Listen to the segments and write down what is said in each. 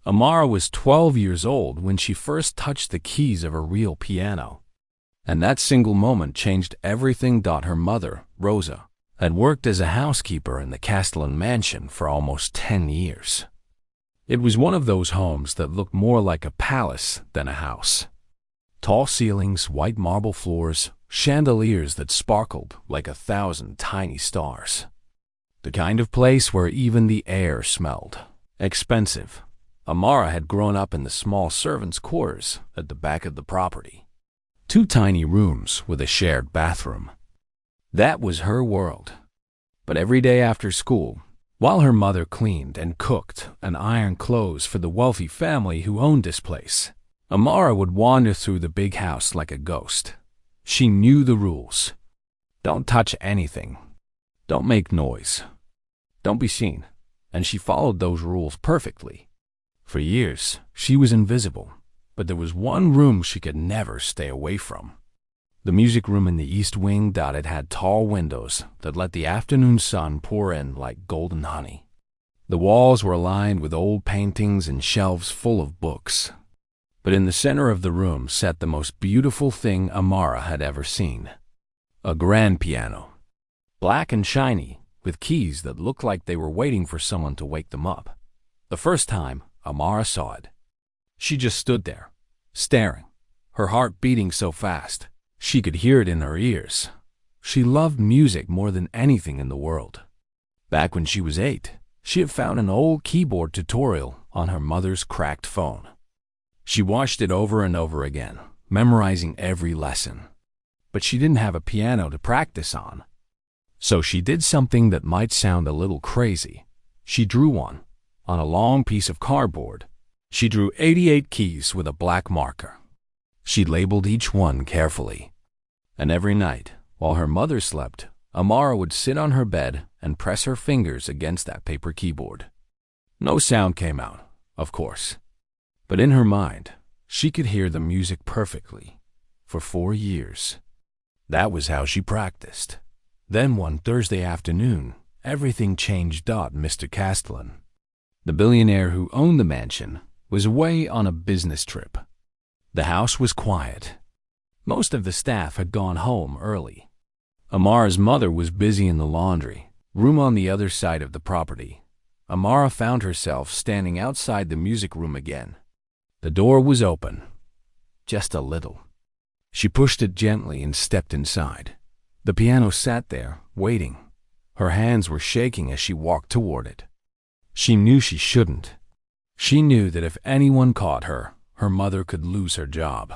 Amara was 12 years old when she first touched the keys of a real piano. And that single moment changed everything. Her mother, Rosa, had worked as a housekeeper in the Castellan mansion for almost 10 years. It was one of those homes that looked more like a palace than a house. Tall ceilings, white marble floors, chandeliers that sparkled like 1,000 tiny stars. The kind of place where even the air smelled expensive. Amara had grown up in the small servants' quarters at the back of the property. 2 tiny rooms with a shared bathroom. That was her world. But every day after school, while her mother cleaned and cooked and ironed clothes for the wealthy family who owned this place, Amara would wander through the big house like a ghost. She knew the rules. Don't touch anything. Don't make noise. Don't be seen. And she followed those rules perfectly. For years, she was invisible, but there was one room she could never stay away from. The music room in the east wing. It had tall windows that let the afternoon sun pour in like golden honey. The walls were lined with old paintings and shelves full of books. But in the center of the room sat the most beautiful thing Amara had ever seen. A grand piano. Black and shiny, with keys that looked like they were waiting for someone to wake them up. The first time Amara saw it, she just stood there, staring, her heart beating so fast she could hear it in her ears. She loved music more than anything in the world. Back when she was 8, she had found an old keyboard tutorial on her mother's cracked phone. She watched it over and over again, memorizing every lesson. But she didn't have a piano to practice on. So she did something that might sound a little crazy. She drew one on a long piece of cardboard. She drew 88 keys with a black marker. She labeled each one carefully. And every night, while her mother slept, Amara would sit on her bed and press her fingers against that paper keyboard. No sound came out, of course. But in her mind, she could hear the music perfectly. For 4 years. That was how she practiced. Then one Thursday afternoon, everything changed. Mr. Castellan, the billionaire who owned the mansion, was away on a business trip. The house was quiet. Most of the staff had gone home early. Amara's mother was busy in the laundry room on the other side of the property. Amara found herself standing outside the music room again. The door was open, just a little. She pushed it gently and stepped inside. The piano sat there, waiting. Her hands were shaking as she walked toward it. She knew she shouldn't. She knew that if anyone caught her, her mother could lose her job.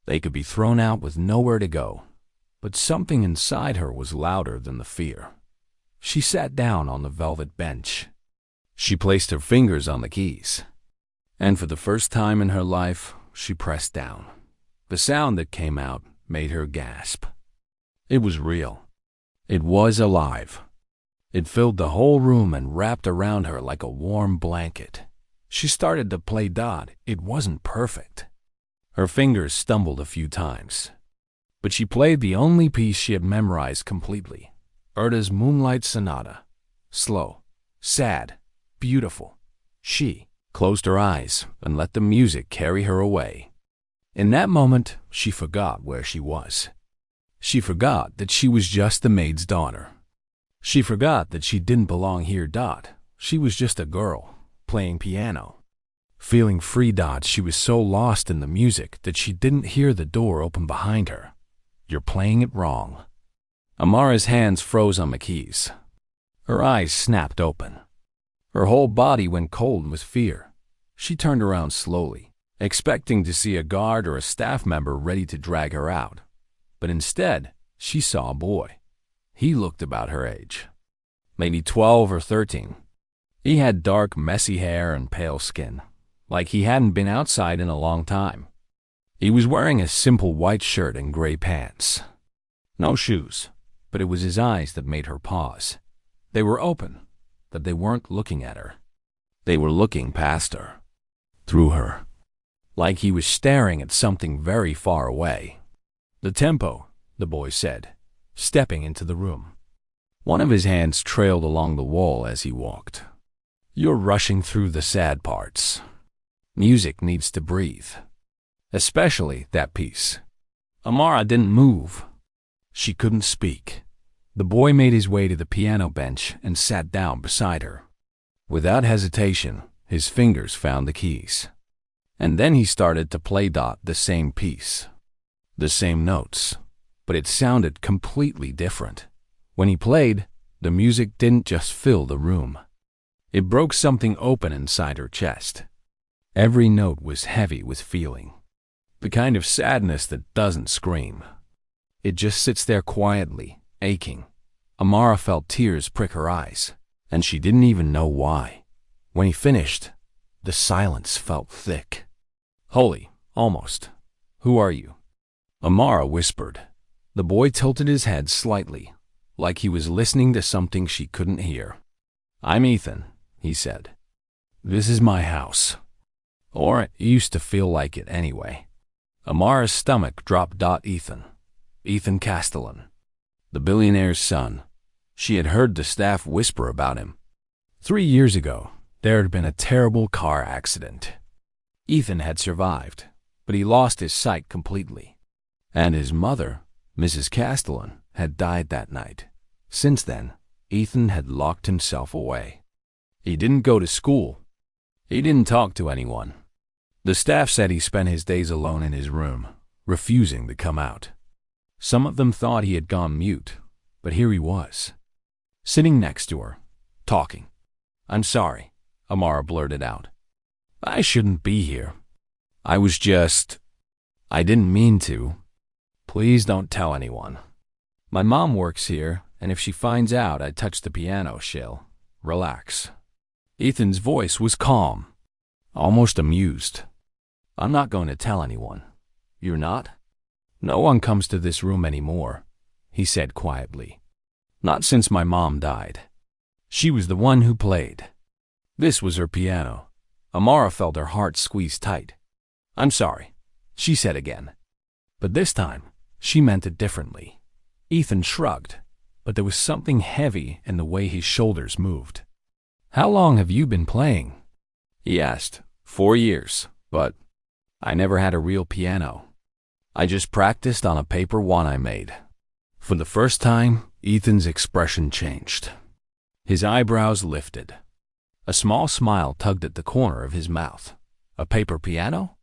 They could be thrown out with nowhere to go. But something inside her was louder than the fear. She sat down on the velvet bench. She placed her fingers on the keys. And for the first time in her life, she pressed down. The sound that came out made her gasp. It was real. It was alive. It filled the whole room and wrapped around her like a warm blanket. She started to play. It wasn't perfect. Her fingers stumbled a few times. But she played the only piece she had memorized completely. Erda's Moonlight Sonata. Slow, sad, beautiful. She closed her eyes and let the music carry her away. In that moment, she forgot where she was. She forgot that she was just the maid's daughter. She forgot that she didn't belong here. She was just a girl, playing piano. Feeling free. She was so lost in the music that she didn't hear the door open behind her. You're playing it wrong. Amara's hands froze on the keys. Her eyes snapped open. Her whole body went cold with fear. She turned around slowly, expecting to see a guard or a staff member ready to drag her out. But instead, she saw a boy. He looked about her age, maybe 12 or 13. He had dark, messy hair and pale skin, like he hadn't been outside in a long time. He was wearing a simple white shirt and gray pants. No shoes, but it was his eyes that made her pause. They were open, but they weren't looking at her. They were looking past her, through her, like he was staring at something very far away. "The tempo," the boy said, stepping into the room. One of his hands trailed along the wall as he walked. "You're rushing through the sad parts. Music needs to breathe. Especially that piece. Amara didn't move. She couldn't speak. The boy made his way to the piano bench and sat down beside her. Without hesitation, his fingers found the keys. And then he started to play the same piece. The same notes. But it sounded completely different. When he played, the music didn't just fill the room. It broke something open inside her chest. Every note was heavy with feeling. The kind of sadness that doesn't scream. It just sits there quietly, aching. Amara felt tears prick her eyes, and she didn't even know why. When he finished, the silence felt thick. Holy, almost. Who are you? Amara whispered. The boy tilted his head slightly, like he was listening to something she couldn't hear. I'm Ethan, he said. This is my house. Or it used to feel like it anyway. Amara's stomach dropped. Ethan. Ethan Castellan. The billionaire's son. She had heard the staff whisper about him. 3 years ago, there had been a terrible car accident. Ethan had survived, but he lost his sight completely. And his mother, Mrs. Castellan, had died that night. Since then, Ethan had locked himself away. He didn't go to school. He didn't talk to anyone. The staff said he spent his days alone in his room, refusing to come out. Some of them thought he had gone mute, but here he was, sitting next to her, talking. I'm sorry, Amara blurted out. I shouldn't be here. I didn't mean to. Please don't tell anyone. My mom works here, and if she finds out I touched the piano, she'll relax. Ethan's voice was calm, almost amused. I'm not going to tell anyone. You're not? No one comes to this room anymore, he said quietly. Not since my mom died. She was the one who played. This was her piano. Amara felt her heart squeeze tight. I'm sorry, she said again. But this time, she meant it differently. Ethan shrugged, but there was something heavy in the way his shoulders moved. How long have you been playing? He asked. 4 years, but I never had a real piano. I just practiced on a paper one I made. For the first time, Ethan's expression changed. His eyebrows lifted. A small smile tugged at the corner of his mouth. A paper piano?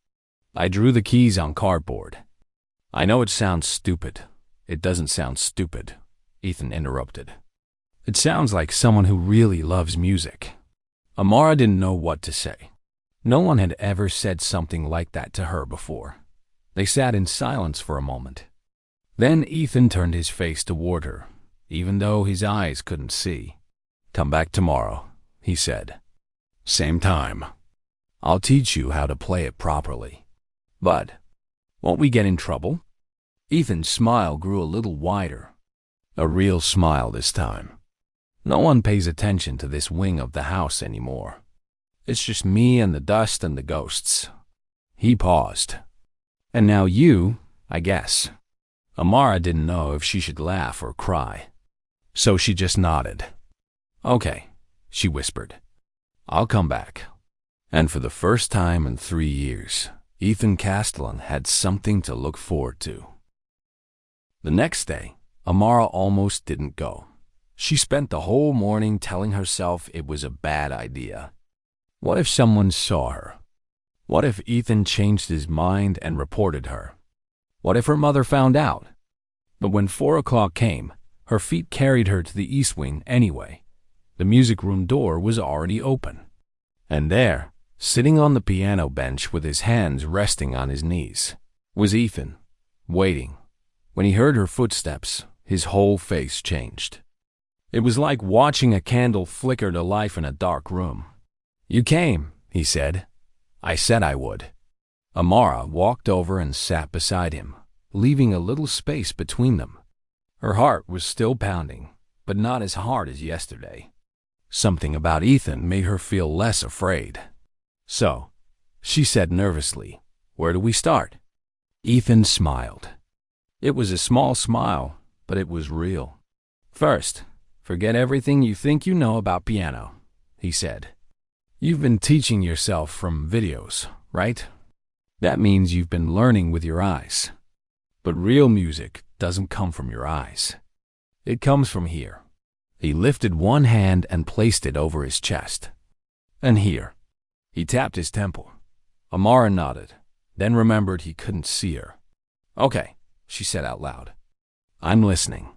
I drew the keys on cardboard. I know it sounds stupid. It doesn't sound stupid, Ethan interrupted. It sounds like someone who really loves music. Amara didn't know what to say. No one had ever said something like that to her before. They sat in silence for a moment. Then Ethan turned his face toward her, even though his eyes couldn't see. Come back tomorrow, he said. Same time. I'll teach you how to play it properly. But won't we get in trouble? Ethan's smile grew a little wider. A real smile this time. No one pays attention to this wing of the house anymore. It's just me and the dust and the ghosts. He paused. And now you, I guess. Amara didn't know if she should laugh or cry. So she just nodded. Okay, she whispered. I'll come back. And for the first time in 3 years, Ethan Castellan had something to look forward to. The next day, Amara almost didn't go. She spent the whole morning telling herself it was a bad idea. What if someone saw her? What if Ethan changed his mind and reported her? What if her mother found out? But when 4 o'clock came, her feet carried her to the east wing anyway. The music room door was already open. And there, sitting on the piano bench with his hands resting on his knees, was Ethan, waiting. When he heard her footsteps, his whole face changed. It was like watching a candle flicker to life in a dark room. You came, he said. I said I would. Amara walked over and sat beside him, leaving a little space between them. Her heart was still pounding, but not as hard as yesterday. Something about Ethan made her feel less afraid. So, she said nervously, where do we start? Ethan smiled. It was a small smile, but it was real. First, forget everything you think you know about piano, he said. You've been teaching yourself from videos, right? That means you've been learning with your eyes. But real music doesn't come from your eyes. It comes from here. He lifted one hand and placed it over his chest. And here. He tapped his temple. Amara nodded, then remembered he couldn't see her. Okay, she said out loud. I'm listening.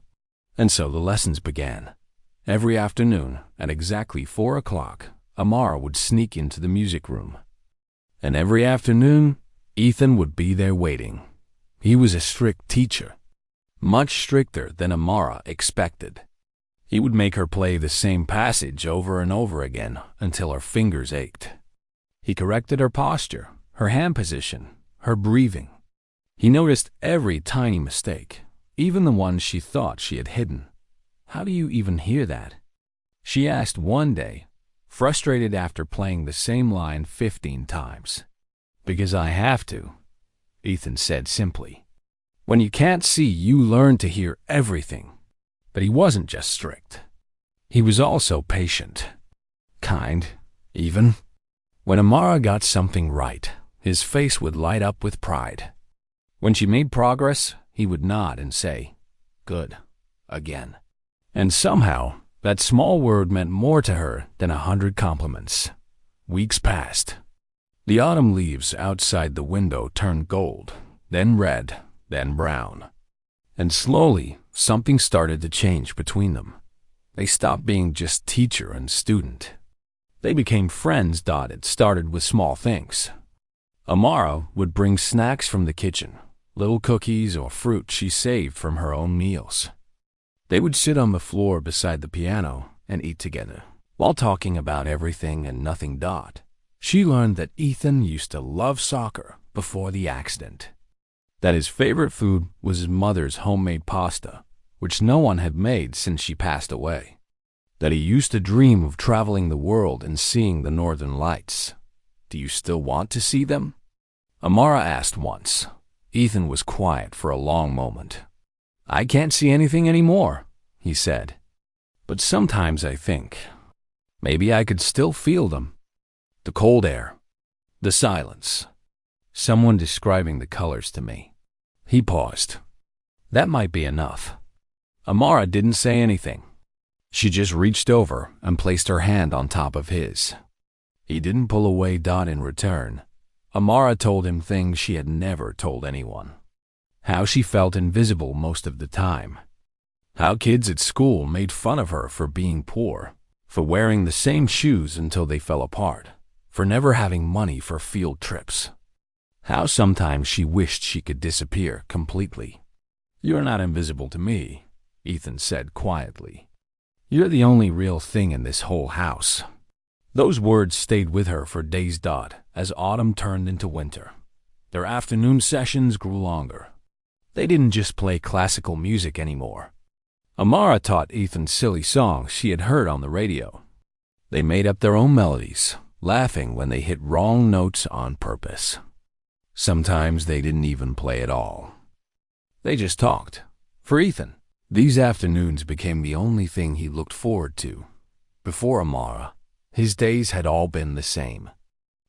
And so the lessons began. Every afternoon, at exactly 4 o'clock, Amara would sneak into the music room. And every afternoon, Ethan would be there waiting. He was a strict teacher, much stricter than Amara expected. He would make her play the same passage over and over again until her fingers ached. He corrected her posture, her hand position, her breathing. He noticed every tiny mistake, even the ones she thought she had hidden. How do you even hear that? She asked one day, frustrated after playing the same line 15 times. Because I have to, Ethan said simply. When you can't see, you learn to hear everything. But he wasn't just strict. He was also patient. Kind, even. When Amara got something right, his face would light up with pride. When she made progress, he would nod and say, "Good," again. And somehow, that small word meant more to her than 100 compliments. Weeks passed. The autumn leaves outside the window turned gold, then red, then brown. And slowly, something started to change between them. They stopped being just teacher and student. They became friends. It started with small things. Amara would bring snacks from the kitchen, little cookies or fruit she saved from her own meals. They would sit on the floor beside the piano and eat together, while talking about everything and nothing. She learned that Ethan used to love soccer before the accident. That his favorite food was his mother's homemade pasta, which no one had made since she passed away. That he used to dream of traveling the world and seeing the northern lights. Do you still want to see them? Amara asked once. Ethan was quiet for a long moment. I can't see anything anymore, he said. But sometimes I think, maybe I could still feel them. The cold air, the silence, someone describing the colors to me. He paused. That might be enough. Amara didn't say anything. She just reached over and placed her hand on top of his. He didn't pull away. In return, Amara told him things she had never told anyone. How she felt invisible most of the time. How kids at school made fun of her for being poor, for wearing the same shoes until they fell apart, for never having money for field trips. How sometimes she wished she could disappear completely. You're not invisible to me, Ethan said quietly. You're the only real thing in this whole house. Those words stayed with her for days. As autumn turned into winter, their afternoon sessions grew longer. They didn't just play classical music anymore. Amara taught Ethan silly songs she had heard on the radio. They made up their own melodies, laughing when they hit wrong notes on purpose. Sometimes they didn't even play at all. They just talked. For Ethan, these afternoons became the only thing he looked forward to. Before Amara, his days had all been the same.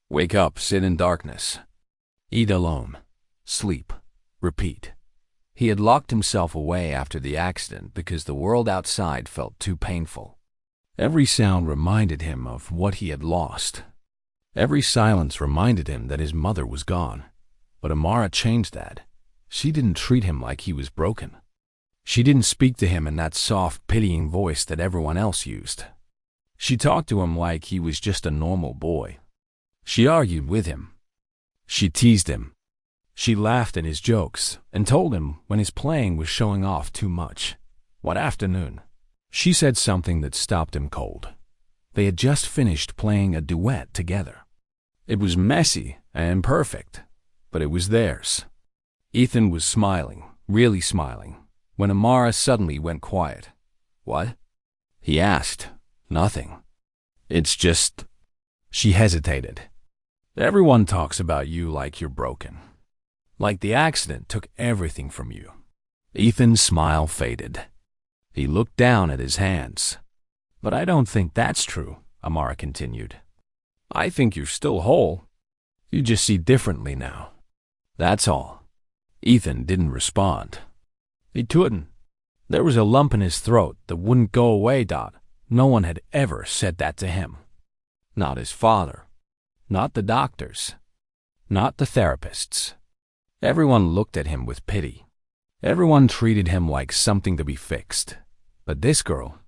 Wake up, sit in darkness. Eat alone. Sleep. Repeat. He had locked himself away after the accident because the world outside felt too painful. Every sound reminded him of what he had lost. Every silence reminded him that his mother was gone. But Amara changed that. She didn't treat him like he was broken. She didn't speak to him in that soft, pitying voice that everyone else used. She talked to him like he was just a normal boy. She argued with him. She teased him. She laughed at his jokes and told him when his playing was showing off too much. One afternoon, she said something that stopped him cold. They had just finished playing a duet together. It was messy and imperfect, but it was theirs. Ethan was smiling, really smiling, when Amara suddenly went quiet. What? He asked. Nothing. It's just... She hesitated. Everyone talks about you like you're broken. Like the accident took everything from you. Ethan's smile faded. He looked down at his hands. But I don't think that's true, Amara continued. I think you're still whole. You just see differently now. That's all." Ethan didn't respond. He couldn't. There was a lump in his throat that wouldn't go away. No one had ever said that to him. Not his father. Not the doctors. Not the therapists. Everyone looked at him with pity. Everyone treated him like something to be fixed. But this girl,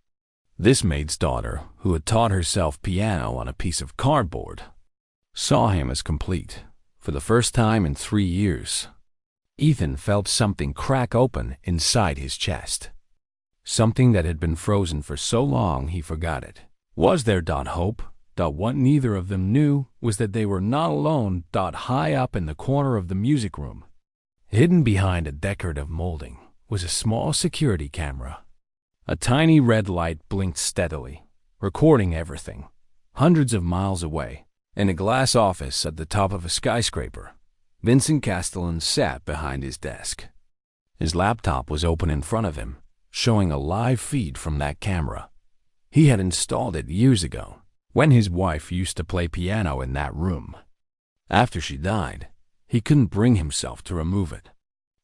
this maid's daughter, who had taught herself piano on a piece of cardboard, saw him as complete, for the first time in 3 years. Ethan felt something crack open inside his chest. Something that had been frozen for so long he forgot it. Was there hope? What neither of them knew was that they were not alone. High up in the corner of the music room, hidden behind a decorative molding, was a small security camera. A tiny red light blinked steadily, recording everything. Hundreds of miles away, in a glass office at the top of a skyscraper, Vincent Castellan sat behind his desk. His laptop was open in front of him, showing a live feed from that camera. He had installed it years ago, when his wife used to play piano in that room. After she died, he couldn't bring himself to remove it.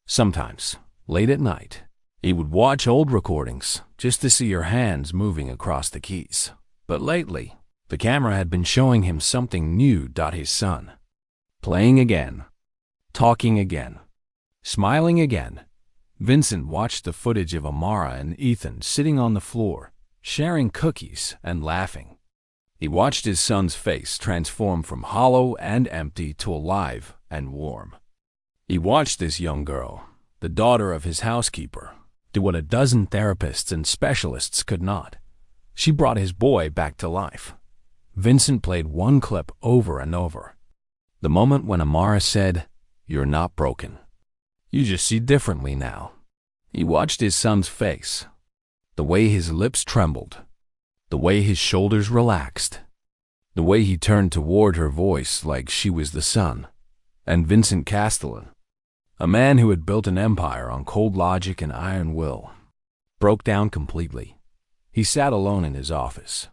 Sometimes, late at night, he would watch old recordings just to see her hands moving across the keys. But lately, the camera had been showing him something new. His son, playing again, talking again, smiling again. Vincent watched the footage of Amara and Ethan sitting on the floor, sharing cookies and laughing. He watched his son's face transform from hollow and empty to alive and warm. He watched this young girl, the daughter of his housekeeper, do what a dozen therapists and specialists could not. She brought his boy back to life. Vincent played one clip over and over. The moment when Amara said, "You're not broken. You just see differently now." He watched his son's face, the way his lips trembled, the way his shoulders relaxed, the way he turned toward her voice like she was the sun. And Vincent Castellan, a man who had built an empire on cold logic and iron will, broke down completely. He sat alone in his office,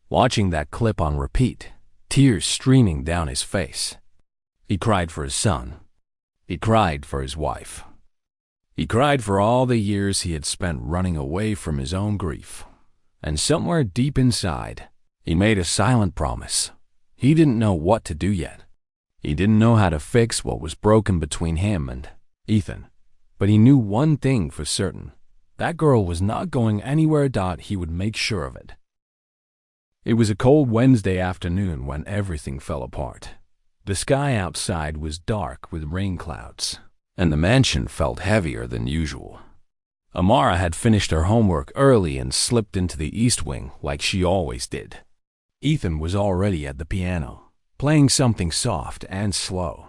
watching that clip on repeat, tears streaming down his face. He cried for his son. He cried for his wife. He cried for all the years he had spent running away from his own grief. And somewhere deep inside, he made a silent promise. He didn't know what to do yet. He didn't know how to fix what was broken between him and Ethan. But he knew one thing for certain. That girl was not going anywhere. He would make sure of it. It was a cold Wednesday afternoon when everything fell apart. The sky outside was dark with rain clouds, and the mansion felt heavier than usual. Amara had finished her homework early and slipped into the east wing like she always did. Ethan was already at the piano, playing something soft and slow.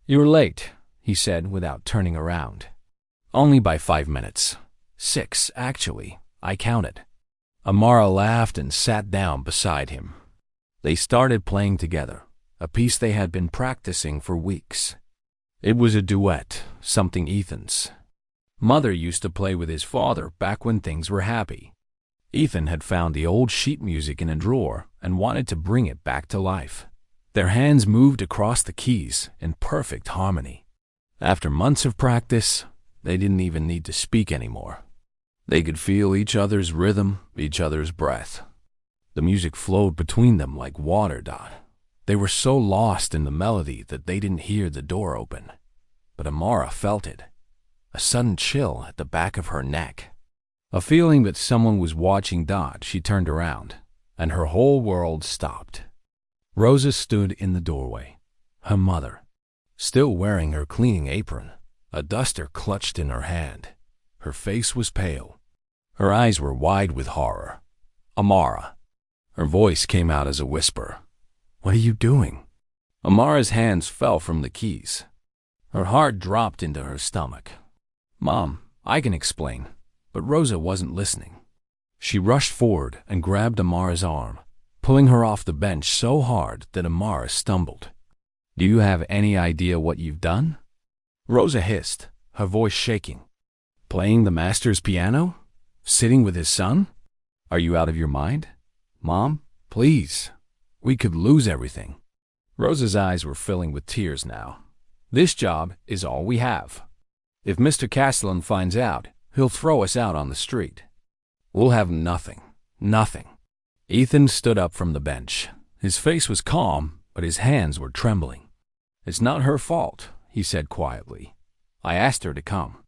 "You're late," he said without turning around. "Only by 5 minutes. 6, actually, I counted." Amara laughed and sat down beside him. They started playing together, a piece they had been practicing for weeks. It was a duet, something Ethan's mother used to play with his father back when things were happy. Ethan had found the old sheet music in a drawer and wanted to bring it back to life. Their hands moved across the keys in perfect harmony. After months of practice, they didn't even need to speak anymore. They could feel each other's rhythm, each other's breath. The music flowed between them like water. They were so lost in the melody that they didn't hear the door open. But Amara felt it. A sudden chill at the back of her neck. A feeling that someone was watching. She turned around, and her whole world stopped. Rosa stood in the doorway, her mother, still wearing her cleaning apron, a duster clutched in her hand. Her face was pale. Her eyes were wide with horror. "Amara." Her voice came out as a whisper. "What are you doing?" Amara's hands fell from the keys. Her heart dropped into her stomach. "Mom, I can explain." But Rosa wasn't listening. She rushed forward and grabbed Amara's arm, pulling her off the bench so hard that Amara stumbled. "Do you have any idea what you've done?" Rosa hissed, her voice shaking. "Playing the master's piano? Sitting with his son? Are you out of your mind? Mom, please. We could lose everything." Rosa's eyes were filling with tears now. This job is all we have. If Mr. Castellan finds out, he'll throw us out on the street. We'll have nothing. Nothing. Ethan stood up from the bench. His face was calm, but his hands were trembling. It's not her fault, he said quietly. I asked her to come.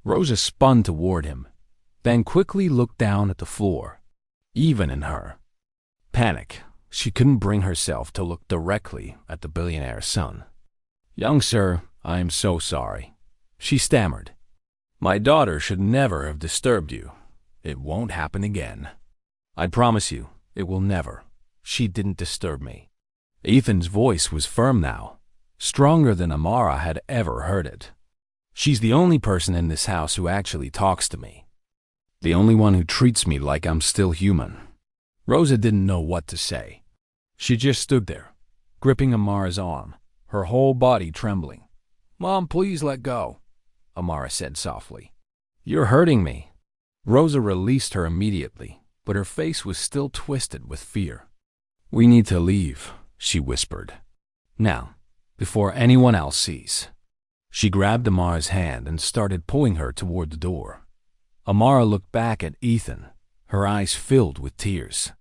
Rosa spun toward him, then quickly looked down at the floor. Even in her panic, she couldn't bring herself to look directly at the billionaire's son. Young sir, I am so sorry, she stammered. My daughter should never have disturbed you. It won't happen again. I promise you, it will never. She didn't disturb me. Ethan's voice was firm now, stronger than Amara had ever heard it. She's the only person in this house who actually talks to me. The only one who treats me like I'm still human. Rosa didn't know what to say. She just stood there, gripping Amara's arm, her whole body trembling. Mom, please let go, Amara said softly. You're hurting me. Rosa released her immediately, but her face was still twisted with fear. We need to leave, she whispered. Now, before anyone else sees. She grabbed Amara's hand and started pulling her toward the door. Amara looked back at Ethan, her eyes filled with tears.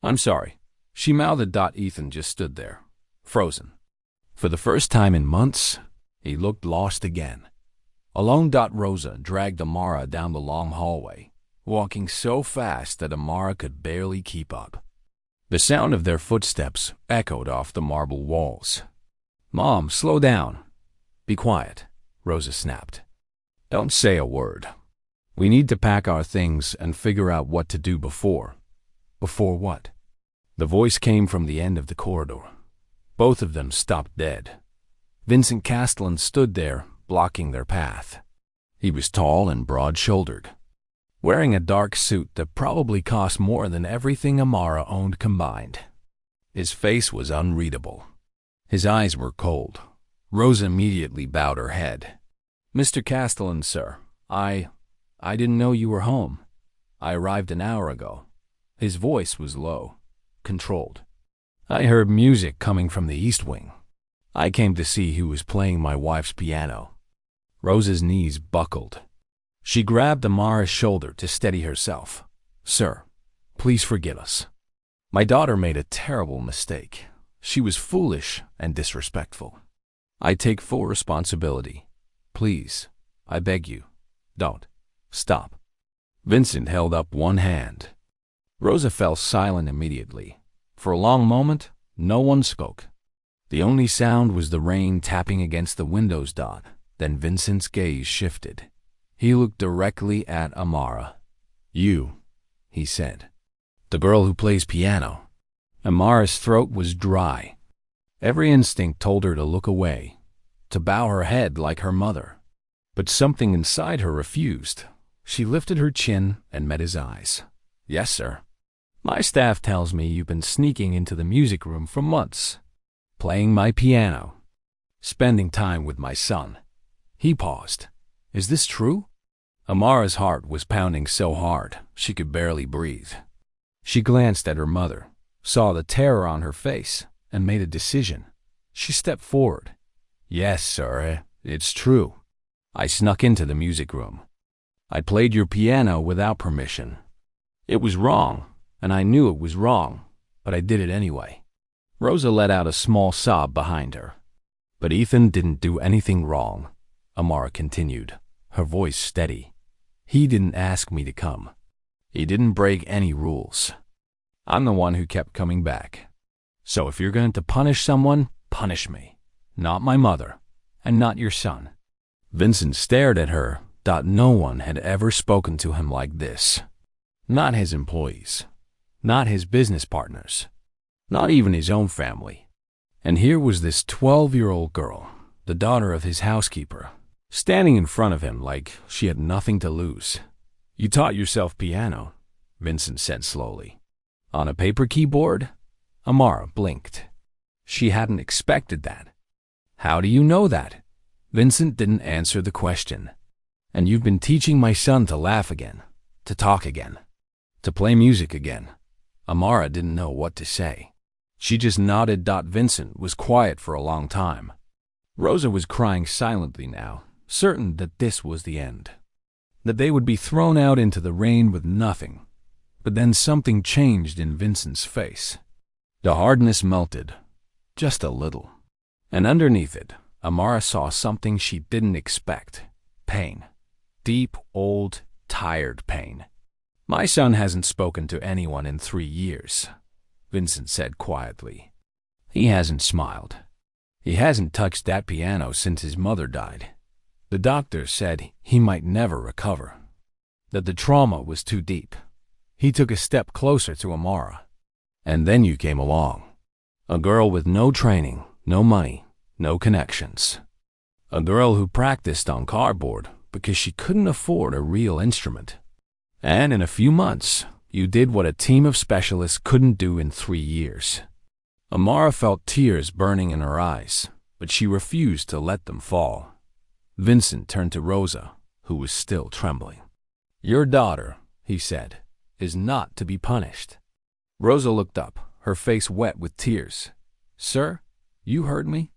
I'm sorry, she mouthed. Ethan just stood there, frozen. For the first time in months, he looked lost again. Alone. Rosa dragged Amara down the long hallway, walking so fast that Amara could barely keep up. The sound of their footsteps echoed off the marble walls. Mom, slow down. Be quiet, Rosa snapped. Don't say a word. We need to pack our things and figure out what to do before. Before what? The voice came from the end of the corridor. Both of them stopped dead. Vincent Castellan stood there, blocking their path. He was tall and broad-shouldered, wearing a dark suit that probably cost more than everything Amara owned combined. His face was unreadable. His eyes were cold. Rosa immediately bowed her head. Mr. Castellan, sir, I didn't know you were home. I arrived an hour ago. His voice was low, controlled. I heard music coming from the East Wing. I came to see who was playing my wife's piano. Rosa's knees buckled. She grabbed Amara's shoulder to steady herself. Sir, please forgive us. My daughter made a terrible mistake. She was foolish and disrespectful. I take full responsibility. Please, I beg you, don't. Stop. Vincent held up one hand. Rosa fell silent immediately. For a long moment, no one spoke. The only sound was the rain tapping against the windows. Then Vincent's gaze shifted. He looked directly at Amara. You, he said. The girl who plays piano. Amara's throat was dry. Every instinct told her to look away, to bow her head like her mother. But something inside her refused. She lifted her chin and met his eyes. Yes, sir. My staff tells me you've been sneaking into the music room for months, playing my piano, spending time with my son. He paused. Is this true? Amara's heart was pounding so hard she could barely breathe. She glanced at her mother, saw the terror on her face, and made a decision. She stepped forward. Yes, sir, it's true. I snuck into the music room. I played your piano without permission. It was wrong, and I knew it was wrong, but I did it anyway. Rosa let out a small sob behind her. But Ethan didn't do anything wrong, Amara continued, her voice steady. He didn't ask me to come. He didn't break any rules. I'm the one who kept coming back. So if you're going to punish someone, punish me. Not my mother, and not your son. Vincent stared at her. No one had ever spoken to him like this. Not his employees. Not his business partners. Not even his own family. And here was this 12-year-old girl, the daughter of his housekeeper, standing in front of him like she had nothing to lose. You taught yourself piano, Vincent said slowly. On a paper keyboard? Amara blinked. She hadn't expected that. How do you know that? Vincent didn't answer the question. And you've been teaching my son to laugh again, to talk again, to play music again. Amara didn't know what to say. She just nodded. Vincent was quiet for a long time. Rosa was crying silently now, certain that this was the end, that they would be thrown out into the rain with nothing. But then something changed in Vincent's face. The hardness melted, just a little. And underneath it, Amara saw something she didn't expect. Pain. Deep, old, tired pain. "My son hasn't spoken to anyone in 3 years," Vincent said quietly. "He hasn't smiled. He hasn't touched that piano since his mother died. The doctor said he might never recover, that the trauma was too deep." He took a step closer to Amara. "And then you came along. A girl with no training, no money, no connections. A girl who practiced on cardboard because she couldn't afford a real instrument. And in a few months, you did what a team of specialists couldn't do in 3 years." Amara felt tears burning in her eyes, but she refused to let them fall. Vincent turned to Rosa, who was still trembling. "Your daughter," he said, "is not to be punished." Rosa looked up, her face wet with tears. "Sir, you heard me?"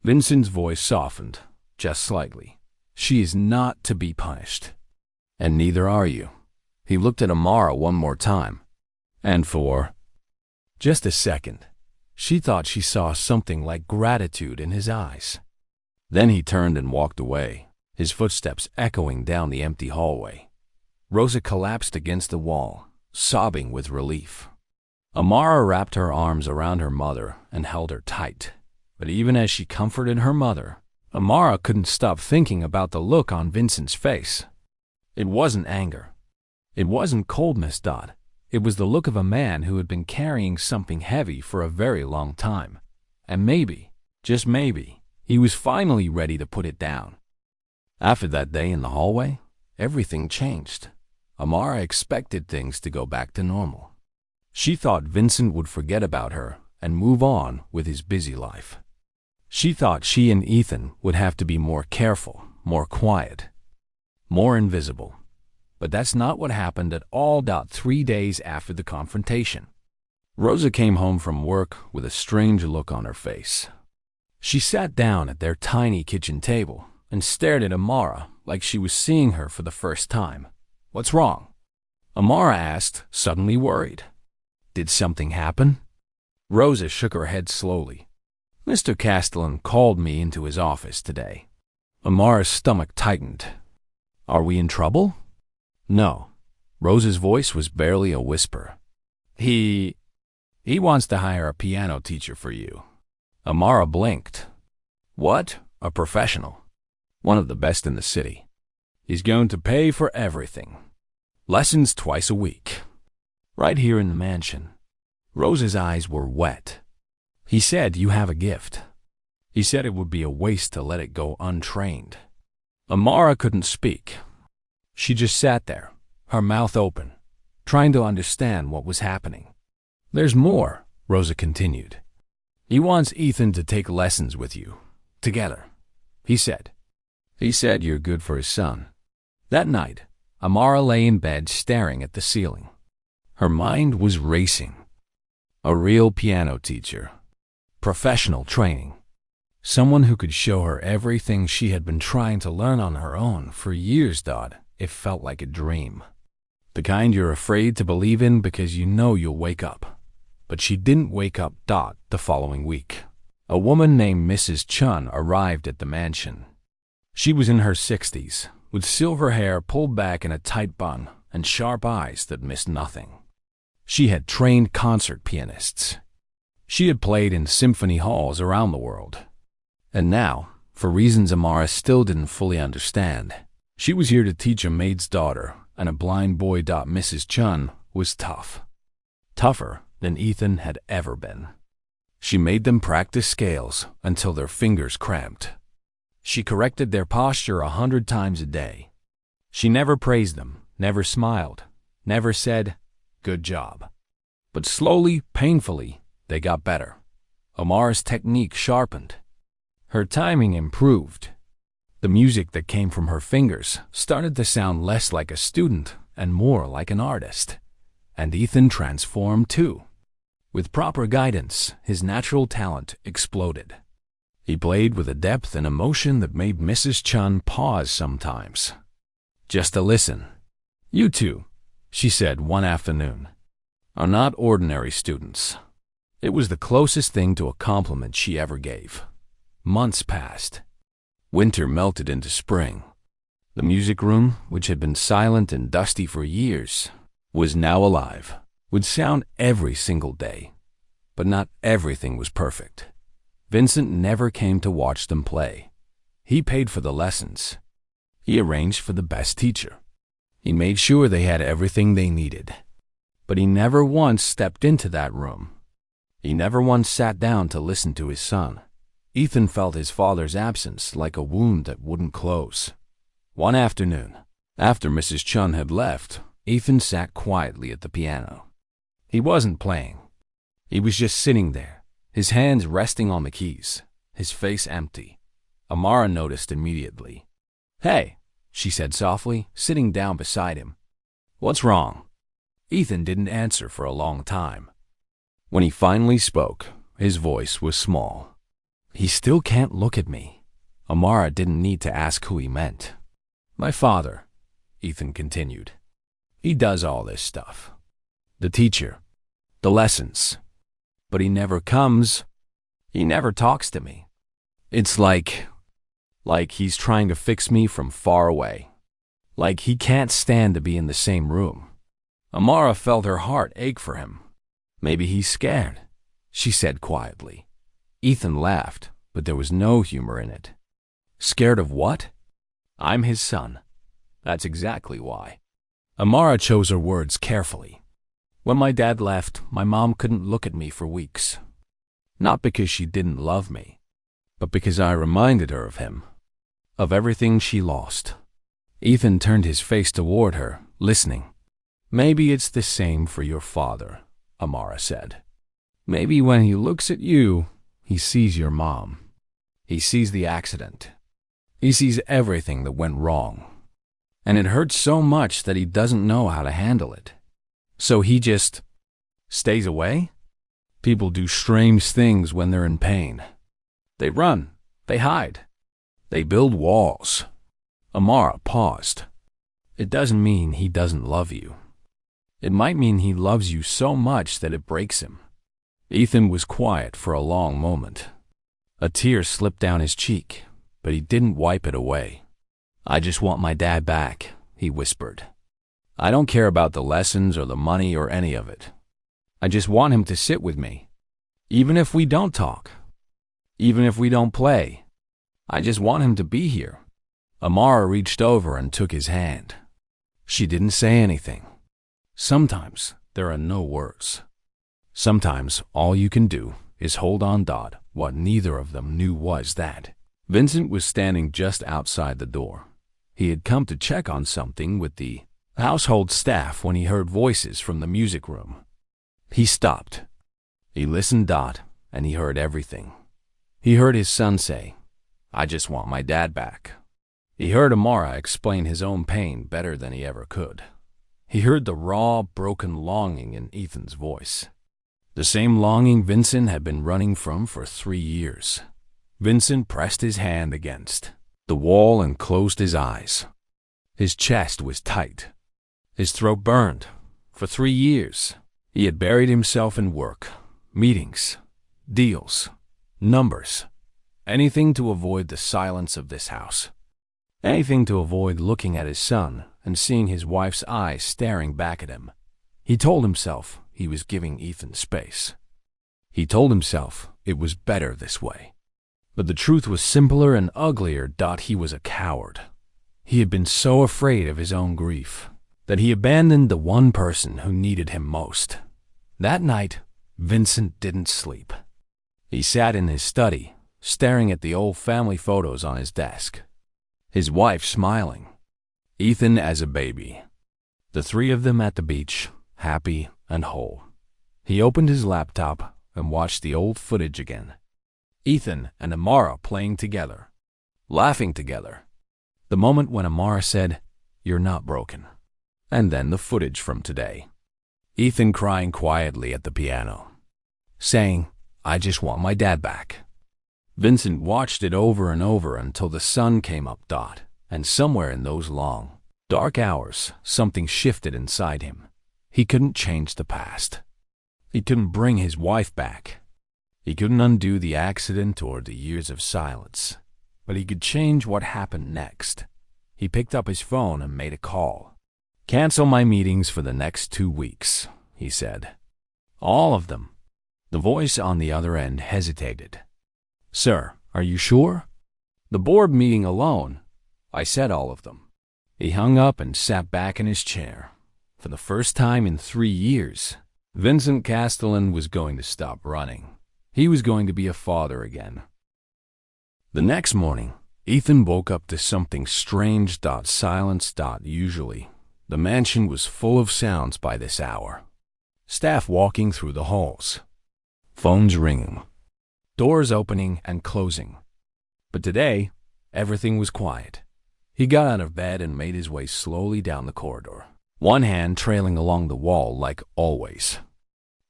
Vincent's voice softened, just slightly. "She is not to be punished. And neither are you." He looked at Amara one more time. "And for just a second, she thought she saw something like gratitude in his eyes. Then he turned and walked away, his footsteps echoing down the empty hallway. Rosa collapsed against the wall, sobbing with relief. Amara wrapped her arms around her mother and held her tight. But even as she comforted her mother, Amara couldn't stop thinking about the look on Vincent's face. It wasn't anger. It wasn't coldness. It was the look of a man who had been carrying something heavy for a very long time. And maybe, just maybe, he was finally ready to put it down. After that day in the hallway, everything changed. Amara expected things to go back to normal. She thought Vincent would forget about her and move on with his busy life. She thought she and Ethan would have to be more careful, more quiet, more invisible. But that's not what happened at all. 3 days after the confrontation, Rosa came home from work with a strange look on her face. She sat down at their tiny kitchen table and stared at Amara like she was seeing her for the first time. "What's wrong?" Amara asked, suddenly worried. "Did something happen?" Rosa shook her head slowly. "Mr. Castellan called me into his office today." Amara's stomach tightened. "Are we in trouble?" "No." Rosa's voice was barely a whisper. He wants to hire a piano teacher for you." Amara blinked. "What? A professional? One of the best in the city. He's going to pay for everything. Lessons twice a week. Right here in the mansion." Rosa's eyes were wet. "He said you have a gift. He said it would be a waste to let it go untrained." Amara couldn't speak. She just sat there, her mouth open, trying to understand what was happening. "There's more," Rosa continued. "He wants Ethan to take lessons with you, together. He said you're good for his son." That night, Amara lay in bed staring at the ceiling. Her mind was racing. A real piano teacher. Professional training. Someone who could show her everything she had been trying to learn on her own for years. It felt like a dream. The kind you're afraid to believe in because you know you'll wake up. But she didn't wake up. The following week, a woman named Mrs. Chun arrived at the mansion. She was in her 60s, with silver hair pulled back in a tight bun and sharp eyes that missed nothing. She had trained concert pianists. She had played in symphony halls around the world. And now, for reasons Amara still didn't fully understand, she was here to teach a maid's daughter and a blind boy. Mrs. Chun was tough. Tougher than Ethan had ever been. She made them practice scales until their fingers cramped. She corrected their posture 100 times a day. She never praised them, never smiled, never said, "Good job." But slowly, painfully, they got better. Amara's technique sharpened. Her timing improved. The music that came from her fingers started to sound less like a student and more like an artist. And Ethan transformed too. With proper guidance, his natural talent exploded. He played with a depth and emotion that made Mrs. Chun pause sometimes, just to listen. "You two," she said one afternoon, "are not ordinary students." It was the closest thing to a compliment she ever gave. Months passed. Winter melted into spring. The music room, which had been silent and dusty for years, was now alive, with sound every single day. But not everything was perfect. Vincent never came to watch them play. He paid for the lessons. He arranged for the best teacher. He made sure they had everything they needed. But he never once stepped into that room. He never once sat down to listen to his son. Ethan felt his father's absence like a wound that wouldn't close. One afternoon, after Mrs. Chun had left, Ethan sat quietly at the piano. He wasn't playing. He was just sitting there, his hands resting on the keys, his face empty. Amara noticed immediately. "Hey," she said softly, sitting down beside him. "What's wrong?" Ethan didn't answer for a long time. When he finally spoke, his voice was small. "He still can't look at me." Amara didn't need to ask who he meant. "My father," Ethan continued. "He does all this stuff. The teacher, the lessons. But he never comes. He never talks to me. It's like he's trying to fix me from far away. Like he can't stand to be in the same room." Amara felt her heart ache for him. "Maybe he's scared," she said quietly. Ethan laughed, but there was no humor in it. "Scared of what?" "I'm his son. That's exactly why." Amara chose her words carefully. "When my dad left, my mom couldn't look at me for weeks. Not because she didn't love me, but because I reminded her of him, of everything she lost." Ethan turned his face toward her, listening. "Maybe it's the same for your father," Amara said. "Maybe when he looks at you, he sees your mom. He sees the accident. He sees everything that went wrong. And it hurts so much that he doesn't know how to handle it. So he just stays away? People do strange things when they're in pain. They run. They hide. They build walls." Amara paused. "It doesn't mean he doesn't love you. It might mean he loves you so much that it breaks him." Ethan was quiet for a long moment. A tear slipped down his cheek, but he didn't wipe it away. "I just want my dad back," he whispered. "I don't care about the lessons or the money or any of it. I just want him to sit with me. Even if we don't talk. Even if we don't play. I just want him to be here." Amara reached over and took his hand. She didn't say anything. Sometimes there are no words. Sometimes all you can do is hold on. What neither of them knew was that Vincent was standing just outside the door. He had come to check on something with the household staff when he heard voices from the music room. He stopped. He listened. And he heard everything. He heard his son say, "I just want my dad back." He heard Amara explain his own pain better than he ever could. He heard the raw, broken longing in Ethan's voice. The same longing Vincent had been running from for 3 years. Vincent pressed his hand against the wall and closed his eyes. His chest was tight. His throat burned. For 3 years, he had buried himself in work, meetings, deals, numbers, anything to avoid the silence of this house. Anything to avoid looking at his son and seeing his wife's eyes staring back at him. He told himself he was giving Ethan space. He told himself it was better this way. But the truth was simpler and uglier. He was a coward. He had been so afraid of his own grief that he abandoned the one person who needed him most. That night, Vincent didn't sleep. He sat in his study, staring at the old family photos on his desk. His wife smiling. Ethan as a baby. The 3 of them at the beach, happy and whole. He opened his laptop and watched the old footage again. Ethan and Amara playing together, laughing together. The moment when Amara said, "You're not broken." And then the footage from today. Ethan crying quietly at the piano. saying, "I just want my dad back." Vincent watched it over and over until the sun came up. And somewhere in those long, dark hours, something shifted inside him. He couldn't change the past. He couldn't bring his wife back. He couldn't undo the accident or the years of silence. But he could change what happened next. He picked up his phone and made a call. "Cancel my meetings for the next 2 weeks," he said. "All of them." The voice on the other end hesitated. "Sir, are you sure?" "The board meeting alone. I said all of them." He hung up and sat back in his chair. For the first time in 3 years, Vincent Castellan was going to stop running. He was going to be a father again. The next morning, Ethan woke up to something strange. Silence. Usually, the mansion was full of sounds by this hour. Staff walking through the halls. Phones ringing. Doors opening and closing. But today, everything was quiet. He got out of bed and made his way slowly down the corridor, one hand trailing along the wall like always.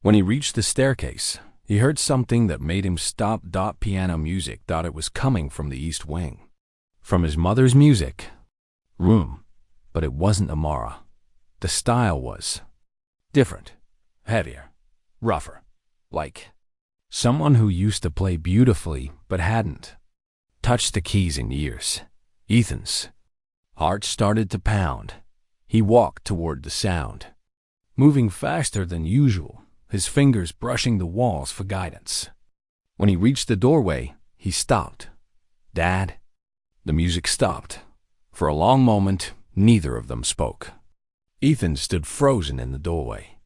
When he reached the staircase, he heard something that made him stop. Piano music. It was coming from the east wing. From his mother's music room. But it wasn't Amara. The style was different, heavier, rougher. Like someone who used to play beautifully but hadn't touched the keys in years. Ethan's heart started to pound. He walked toward the sound, moving faster than usual, his fingers brushing the walls for guidance. When he reached the doorway, he stopped. "Dad?" The music stopped. For a long moment, neither of them spoke. Ethan stood frozen in the doorway.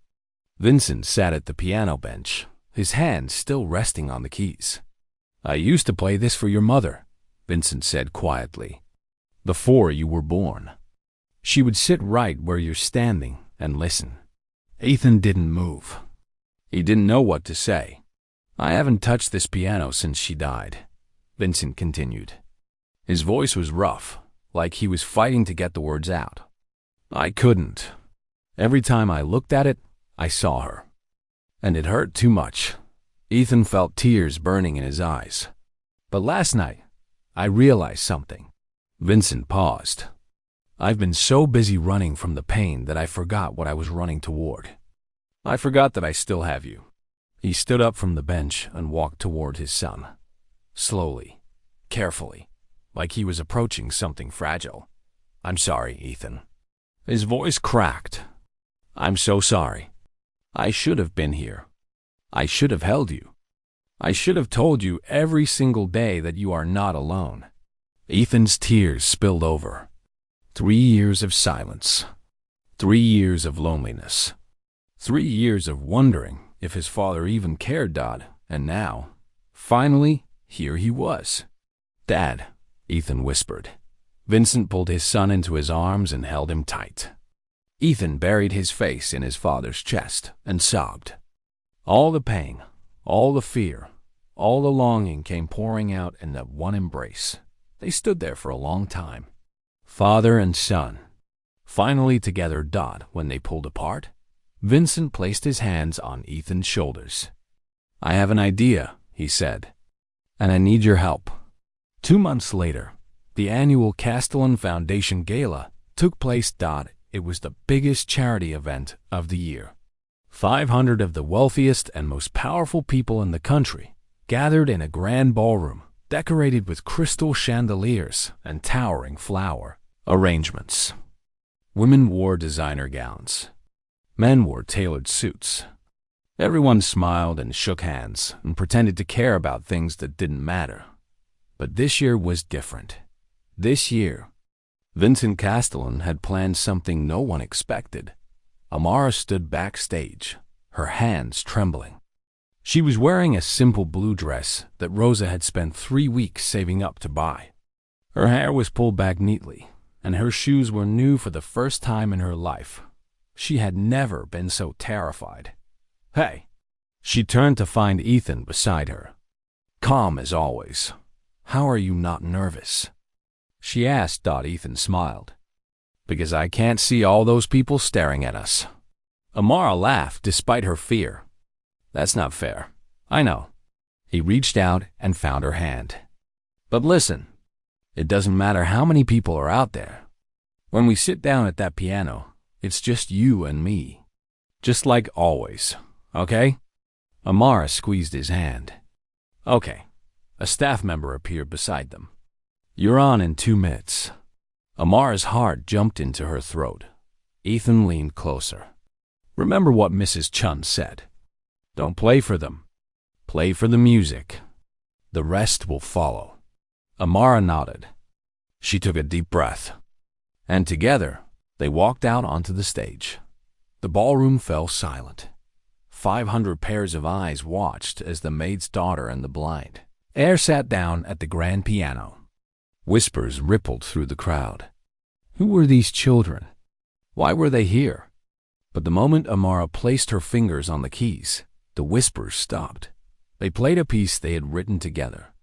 Vincent sat at the piano bench, his hands still resting on the keys. "I used to play this for your mother," Vincent said quietly, "before you were born. She would sit right where you're standing and listen." Ethan didn't move. He didn't know what to say. "I haven't touched this piano since she died," Vincent continued. His voice was rough, like he was fighting to get the words out. "I couldn't. Every time I looked at it, I saw her. And it hurt too much." Ethan felt tears burning in his eyes. "But last night, I realized something." Vincent paused. "I've been so busy running from the pain that I forgot what I was running toward. I forgot that I still have you." He stood up from the bench and walked toward his son. Slowly, carefully, like he was approaching something fragile. "I'm sorry, Ethan." His voice cracked. "I'm so sorry. I should have been here. I should have held you. I should have told you every single day that you are not alone." Ethan's tears spilled over. 3 years of silence. 3 years of loneliness. 3 years of wondering if his father even cared. And now, finally, here he was. "Dad," Ethan whispered. Vincent pulled his son into his arms and held him tight. Ethan buried his face in his father's chest and sobbed. All the pain, all the fear, all the longing came pouring out in that one embrace. They stood there for a long time, father and son, finally together. When they pulled apart, Vincent placed his hands on Ethan's shoulders. "I have an idea," he said, "and I need your help." 2 months later, the annual Castellan Foundation Gala took place. It was the biggest charity event of the year. 500 of the wealthiest and most powerful people in the country gathered in a grand ballroom decorated with crystal chandeliers and towering flower arrangements. Women wore designer gowns. Men wore tailored suits. Everyone smiled and shook hands and pretended to care about things that didn't matter. But this year was different. This year, Vincent Castellan had planned something no one expected. Amara stood backstage, her hands trembling. She was wearing a simple blue dress that Rosa had spent 3 weeks saving up to buy. Her hair was pulled back neatly, and her shoes were new for the first time in her life. She had never been so terrified. "Hey!" She turned to find Ethan beside her. Calm as always. "How are you not nervous?" she asked. Ethan smiled. "Because I can't see all those people staring at us." Amara laughed despite her fear. "That's not fair. I know. He reached out and found her hand. But listen, it doesn't matter how many people are out there. When we sit down at that piano, it's just you and me. Just like always, okay? Amara squeezed his hand. Okay. A staff member appeared beside them. You're on in 2 minutes. Amara's heart jumped into her throat. Ethan leaned closer. Remember what Mrs. Chun said. Don't play for them. Play for the music. The rest will follow. Amara nodded. She took a deep breath. And together, they walked out onto the stage. The ballroom fell silent. 500 pairs of eyes watched as the maid's daughter and the blind heir sat down at the grand piano. Whispers rippled through the crowd. Who were these children? Why were they here? But the moment Amara placed her fingers on the keys, the whispers stopped. They played a piece they had written together.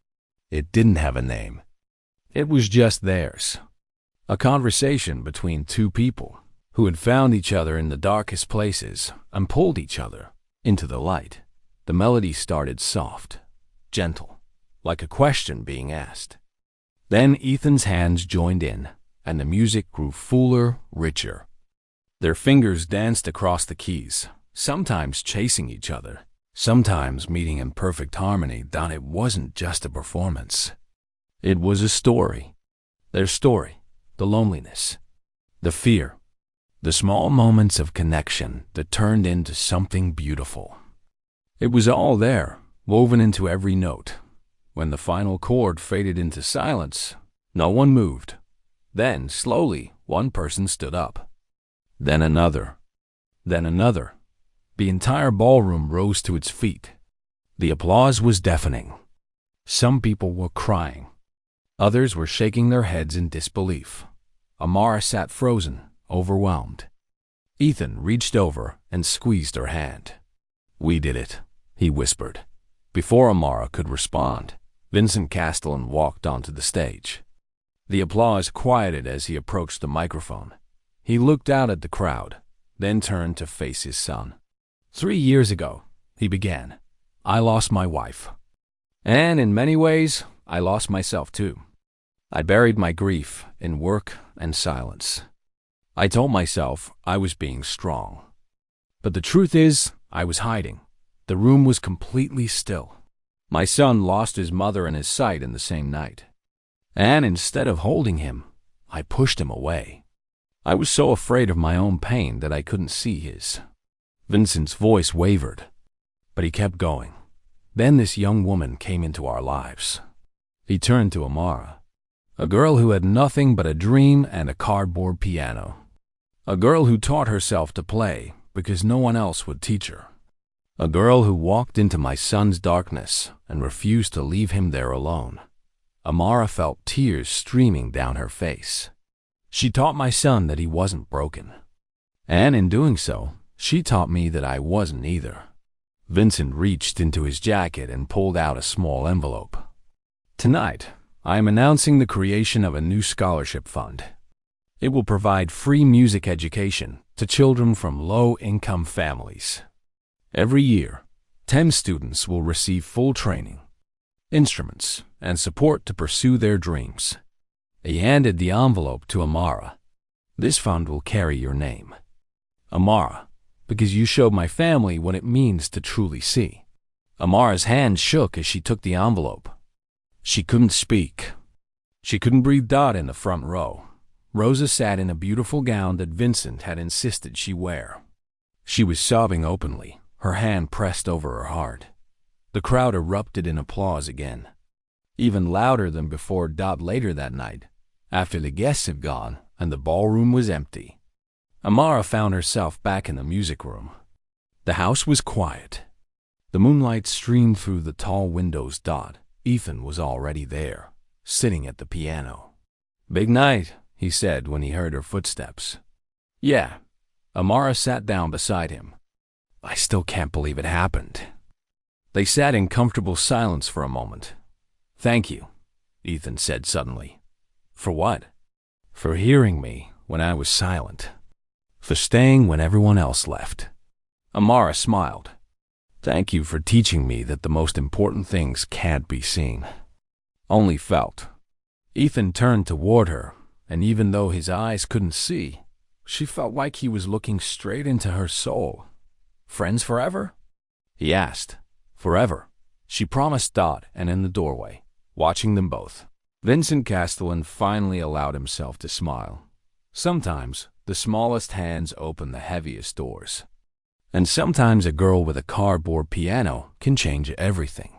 It didn't have a name. It was just theirs. A conversation between two people who had found each other in the darkest places and pulled each other into the light. The melody started soft, gentle, like a question being asked. Then Ethan's hands joined in, and the music grew fuller, richer. Their fingers danced across the keys, sometimes chasing each other, sometimes meeting in perfect harmony. That it wasn't just a performance. It was a story. Their story, the loneliness, the fear, the small moments of connection that turned into something beautiful. It was all there, woven into every note. When the final chord faded into silence, no one moved. Then, slowly, one person stood up. Then another. Then another. The entire ballroom rose to its feet. The applause was deafening. Some people were crying. Others were shaking their heads in disbelief. Amara sat frozen, overwhelmed. Ethan reached over and squeezed her hand. We did it, he whispered. Before Amara could respond, Vincent Castellan walked onto the stage. The applause quieted as he approached the microphone. He looked out at the crowd, then turned to face his son. 3 years ago, he began, I lost my wife. And in many ways, I lost myself too. I buried my grief in work and silence. I told myself I was being strong. But the truth is, I was hiding. The room was completely still. My son lost his mother and his sight in the same night. And instead of holding him, I pushed him away. I was so afraid of my own pain that I couldn't see his. Vincent's voice wavered, but he kept going. Then this young woman came into our lives. He turned to Amara, a girl who had nothing but a dream and a cardboard piano. A girl who taught herself to play because no one else would teach her. A girl who walked into my son's darkness and refused to leave him there alone. Amara felt tears streaming down her face. She taught my son that he wasn't broken. And in doing so, she taught me that I wasn't either. Vincent reached into his jacket and pulled out a small envelope. Tonight, I am announcing the creation of a new scholarship fund. It will provide free music education to children from low-income families. Every year, 10 students will receive full training, instruments, and support to pursue their dreams. He handed the envelope to Amara. This fund will carry your name. Amara, because you showed my family what it means to truly see. Amara's hand shook as she took the envelope. She couldn't speak. She couldn't breathe. In the front row, Rosa sat in a beautiful gown that Vincent had insisted she wear. She was sobbing openly, her hand pressed over her heart. The crowd erupted in applause again, even louder than before. Later that night, after the guests had gone and the ballroom was empty, Amara found herself back in the music room. The house was quiet. The moonlight streamed through the tall windows. Ethan was already there, sitting at the piano. Big night, he said when he heard her footsteps. Yeah. Amara sat down beside him. I still can't believe it happened. They sat in comfortable silence for a moment. Thank you, Ethan said suddenly. For what? For hearing me when I was silent. For staying when everyone else left. Amara smiled. Thank you for teaching me that the most important things can't be seen, only felt. Ethan turned toward her, and even though his eyes couldn't see, she felt like he was looking straight into her soul. Friends forever? He asked. Forever, she promised Dot, and in the doorway, watching them both, Vincent Castellan finally allowed himself to smile. Sometimes, the smallest hands open the heaviest doors. And sometimes a girl with a cardboard piano can change everything.